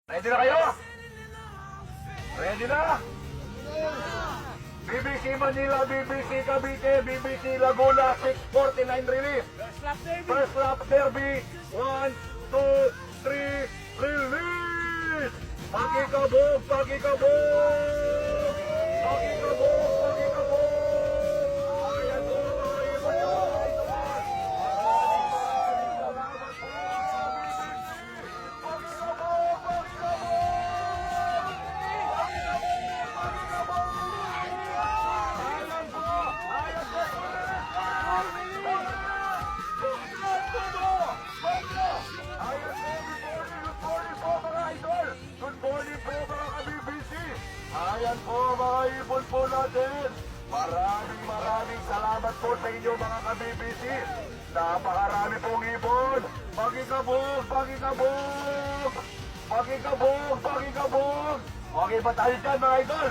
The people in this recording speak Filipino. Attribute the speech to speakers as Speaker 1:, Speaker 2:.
Speaker 1: Ready na kayo? Ready na? BBC Manila, BBC Cavite, BBC Laguna, 6:49 release. First lap derby, 1, 2, 3, release! Pakikabog, pakikabog! Pakikabog, pakikabog! Ayan po, mga ibon nyo, idol! Salamat po! Pakikabog, pakikabog! Pakikabog! Ayan po! Ayan po! Good morning po mga ka-BBC. Ayan po mga ibon po natin. Maraming salamat po sa inyo mga ka-BBC. Napakarami pong ibon. Pakikabog, pakikabog. Pakikabog, pakikabog. Okay ba tayo dyan mga idol?